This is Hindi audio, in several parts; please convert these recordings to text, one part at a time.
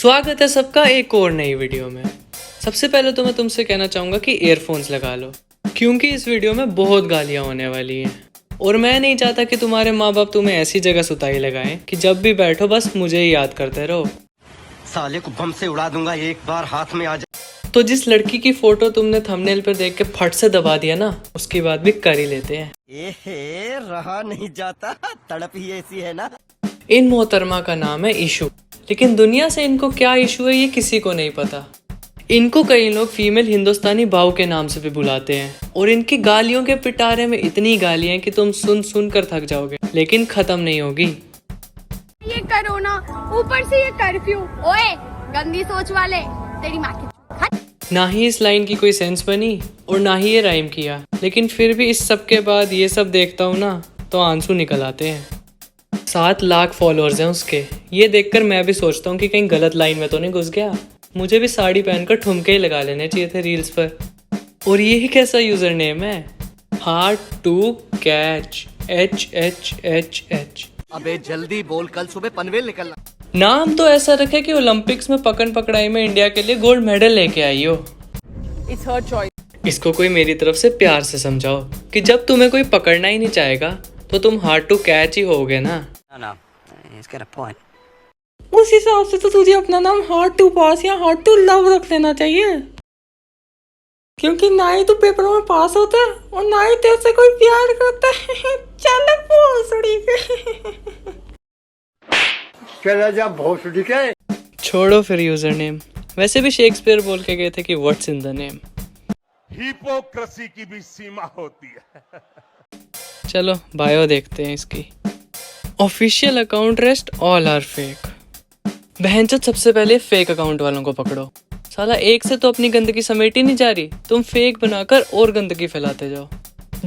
स्वागत है सबका एक और नई वीडियो में। सबसे पहले तो मैं तुमसे कहना चाहूँगा कि ईयरफोन्स लगा लो, क्योंकि इस वीडियो में बहुत गालियाँ होने वाली हैं और मैं नहीं चाहता कि तुम्हारे माँ बाप तुम्हें ऐसी जगह सुताई लगाएं कि जब भी बैठो बस मुझे ही याद करते रहो। साले को बम से उड़ा दूंगा एक बार हाथ में आ जाए। तो जिस लड़की की फोटो तुमने थंबनेल पर देख के फट से दबा दिया ना, उसकी बात भी कर ही लेते हैं। एहे, रहा नहीं जाता, तड़प ही ऐसी है ना। इन मोहतरमा का नाम है इशू, लेकिन दुनिया से इनको क्या इशू है ये किसी को नहीं पता। इनको कई लोग फीमेल हिंदुस्तानी बाऊ के नाम से भी बुलाते हैं और इनकी गालियों के पिटारे में इतनी गालियां हैं कि तुम सुन सुन कर थक जाओगे, लेकिन खत्म नहीं होगी। ये कोरोना, ऊपर से ये कर्फ्यू, ओए गंदी सोच वाले, तेरी माँ की। ना ही इस लाइन की कोई सेंस बनी और ना ही ये राइम किया, लेकिन फिर भी इस सब के बाद ये सब देखता हूँ ना तो आंसू निकल आते हैं। 7 लाख फॉलोअर्स हैं उसके। ये देखकर मैं भी सोचता हूँ कि कहीं गलत लाइन में तो नहीं घुस गया। मुझे भी साड़ी पहनकर ठुमके ही लगा लेने चाहिए थे रील्स पर। और ये कैसा यूजर नेम है, हार्ड टू कैच HHHH। अबे जल्दी बोल, कल सुबह पनवेल निकलना। नाम तो ऐसा रखे कि ओलंपिक्स में पकड़ पकड़ाई में इंडिया के लिए गोल्ड मेडल लेके आई हो। It's her choice. इसको कोई मेरी तरफ से प्यार से समझाओ कि जब तुम्हें कोई पकड़ना ही नहीं चाहेगा तो तुम हार्ड टू कैच ही होगे ना। No, he's got a point. उस हिसाब से तो तुझे अपना नाम हार्ड टू पास या हार्ड टू लव रख लेना चाहिए, क्योंकि ना ही तू पेपरों में पास होता है और ना ही तेरे से कोई प्यार करता है। चल भोसड़ी के। चला जा भोसड़ी के। छोड़ो फिर यूजर नेम। वैसे भी शेक्सपियर बोल के गए थे कि what's in the name. Hypocrisy की भी सीमा होती है। चलो बायो देखते हैं इसकी। Official account rest all are fake. बहनचोद सबसे पहले फेक अकाउंट वालों को पकड़ो। साला एक से तो अपनी गंदगी समेटी नहीं जा रही, तुम फेक बनाकर और गंदगी फैलाते जाओ।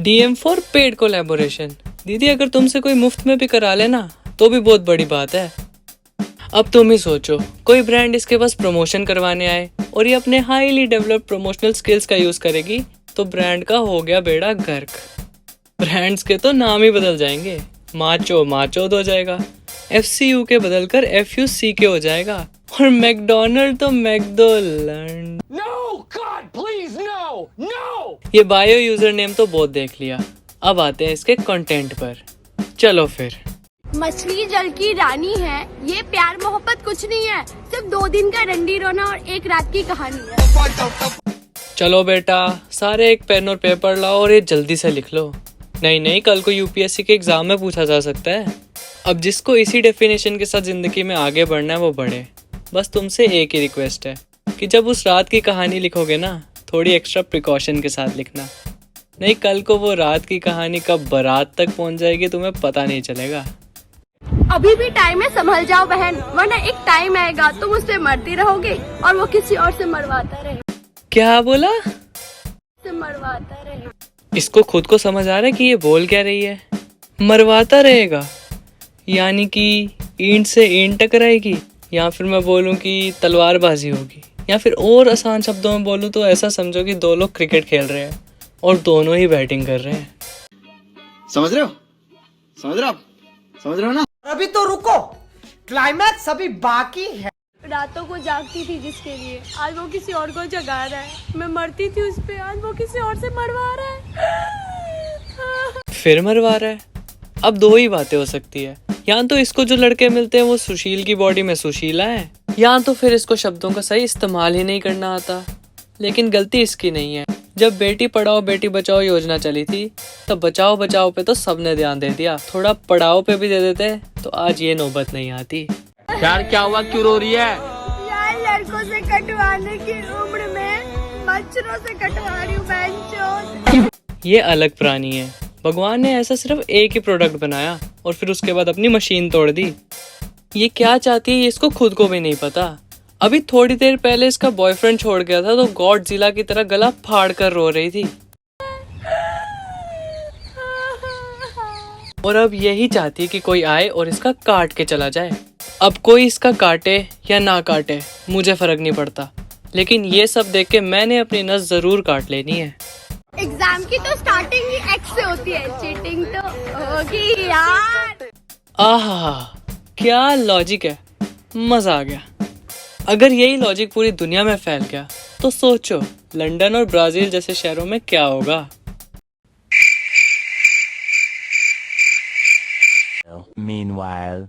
DM for paid collaboration. दीदी अगर तुमसे कोई मुफ्त में भी करा लेना तो भी बहुत बड़ी बात है। अब तुम ही सोचो, कोई ब्रांड इसके पास प्रमोशन करवाने आए और ये अपने हाईली डेवलप्ड प्रमोशनल स्किल्स का यूज करेगी तो ब्रांड का हो गया बेड़ा गर्क। ब्रांड्स के तो नाम ही बदल जाएंगे। माचो माचोद हो जाएगा, FCU के बदल कर FUCK हो जाएगा और मैकडोनल्ड तो मैकडोलैंड। No, God, please, no, no. ये बायो यूजर नेम तो बहुत देख लिया, अब आते हैं इसके कंटेंट पर। चलो फिर। मछली जल की रानी है, ये प्यार मोहब्बत कुछ नहीं है, सिर्फ 2 दिन का रंडी रोना और 1 रात की कहानी है। चलो बेटा, सारे एक पेन और पेपर लाओ और ये जल्दी से लिख लो। नहीं, कल को UPSC के एग्जाम में पूछा जा सकता है। अब जिसको इसी डेफिनेशन के साथ जिंदगी में आगे बढ़ना है वो बढ़े। बस तुमसे एक ही रिक्वेस्ट है कि जब उस रात की कहानी लिखोगे ना, थोड़ी एक्स्ट्रा प्रिकॉशन के साथ लिखना, नहीं कल को वो रात की कहानी कब बारात तक पहुंच जाएगी तुम्हें पता नहीं चलेगा। अभी भी टाइम है, संभल जाओ बहन, वरना एक टाइम आएगा तुम उससे मरती रहोगे और वो किसी और से मरवाता रहे। क्या बोला? से मरवाता रहे। इसको खुद को समझ आ रहा है कि ये बोल क्या रही है? मरवाता रहेगा यानी कि ईंट से ईंट टकराएगी, या फिर मैं बोलूं कि तलवारबाजी होगी, या फिर और आसान शब्दों में बोलूं तो ऐसा समझो कि 2 लोग क्रिकेट खेल रहे हैं और दोनों ही बैटिंग कर रहे हैं। समझ रहे हो? समझ रहे हो ना? अभी तो रुको, क्लाइमैक्स अभी बाकी है। रातों को जागती थी जिसके लिए, आज वो किसी और को जगा रहा है। मैं मरती थी उस पे, आज वो किसी और से मरवा रहा है। फिर मरवा रहा है। अब 2 ही बातें हो सकती है, या तो इसको जो लड़के मिलते हैं वो सुशील की बॉडी में सुशीला है, या तो फिर इसको शब्दों का सही इस्तेमाल ही नहीं करना आता। लेकिन गलती इसकी नहीं है। जब बेटी पढ़ाओ बेटी बचाओ योजना चली थी तब बचाओ बचाओ पे तो सबने ध्यान दे दिया, थोड़ा पढ़ाओ पे भी दे देते तो आज ये नौबत नहीं आती। यार क्या हुआ, क्यों रो रही है? यार लड़कों से कटवाने की उम्र में मच्छरों से कटवा रही हूँ बहनचोद। ये अलग प्राणी है। भगवान ने ऐसा सिर्फ एक ही प्रोडक्ट बनाया और फिर उसके बाद अपनी मशीन तोड़ दी। ये क्या चाहती है ये इसको खुद को भी नहीं पता। अभी थोड़ी देर पहले इसका बॉयफ्रेंड छोड़ गया था तो गॉडजिला की तरह गला फाड़ कर रो रही थी, और अब यही चाहती है कि कोई आए और इसका काट के चला जाए। अब कोई इसका काटे या ना काटे मुझे फर्क नहीं पड़ता, लेकिन ये सब देख के मैंने अपनी नस जरूर काट लेनी है। एग्जाम की तो स्टार्टिंग ही X से होती है, चीटिंग तो होगी यार। आहा क्या लॉजिक है, मजा आ गया। अगर यही लॉजिक पूरी दुनिया में फैल गया तो सोचो लंदन और ब्राजील जैसे शहरों में क्या होगा। Meanwhile.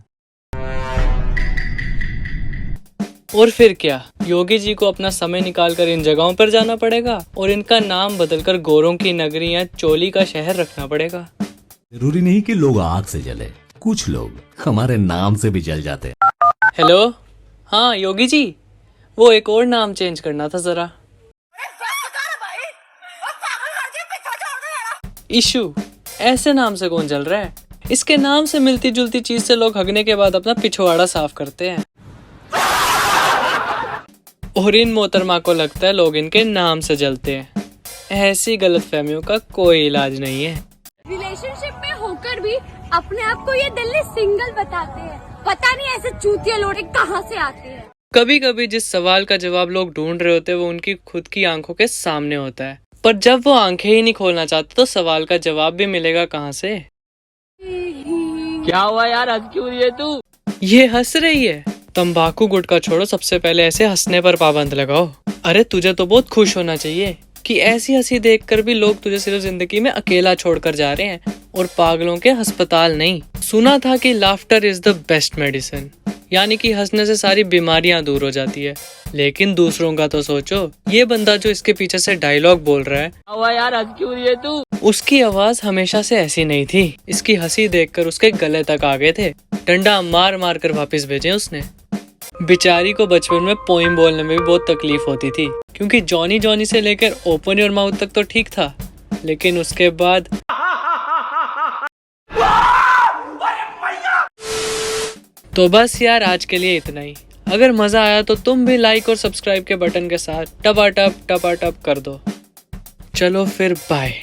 और फिर क्या, योगी जी को अपना समय निकालकर इन जगहों पर जाना पड़ेगा और इनका नाम बदलकर गोरों की नगरी या चोली का शहर रखना पड़ेगा। जरूरी नहीं कि लोग आग से जले, कुछ लोग हमारे नाम से भी जल जाते हैं। हेलो, हाँ योगी जी, वो एक और नाम चेंज करना था जरा। इशू, ऐसे नाम से कौन जल रहा है? इसके नाम से मिलती जुलती चीज से लोग हगने के बाद अपना पिछवाड़ा साफ करते हैं। और इन मोहतरमा को लगता है लोग इनके नाम से जलते हैं। ऐसी गलतफहमियों का कोई इलाज नहीं है। रिलेशनशिप में होकर भी अपने आप को ये दिल्ली सिंगल बताते हैं। पता नहीं ऐसे चूतिया लोड़े कहाँ से आते हैं। कभी कभी जिस सवाल का जवाब लोग ढूंढ रहे होते हैं वो उनकी खुद की आंखों के सामने होता है, पर जब वो आंखें ही नहीं खोलना चाहते तो सवाल का जवाब भी मिलेगा कहाँ से? क्या हुआ यार, हंस क्यों रही है तू? ये हंस रही है। तंबाकू गुटखा छोड़ो, सबसे पहले ऐसे हंसने पर पाबंद लगाओ। अरे तुझे तो बहुत खुश होना चाहिए कि ऐसी हंसी देखकर भी लोग तुझे सिर्फ जिंदगी में अकेला छोड़कर जा रहे हैं और पागलों के अस्पताल नहीं। सुना था कि laughter is the best medicine, यानी कि हंसने से सारी बीमारियां दूर हो जाती है। लेकिन दूसरों का तो सोचो, ये बंदा जो इसके पीछे से डायलॉग बोल रहा है, यार हंस क्यों रही है तू? उसकी आवाज हमेशा से ऐसी नहीं थी। इसकी हंसी देखकर उसके गले तक आ गए थे। डंडा मार मार कर वापस भेजे उसने। बेचारी को बचपन में पोइम बोलने में भी बहुत तकलीफ होती थी, क्योंकि जॉनी जॉनी से लेकर ओपन योर माउथ तक तो ठीक था, लेकिन उसके बाद तो बस यार, आज के लिए इतना ही। अगर मजा आया तो तुम भी लाइक और सब्सक्राइब के बटन के साथ टपा टप कर दो। चलो फिर बाय।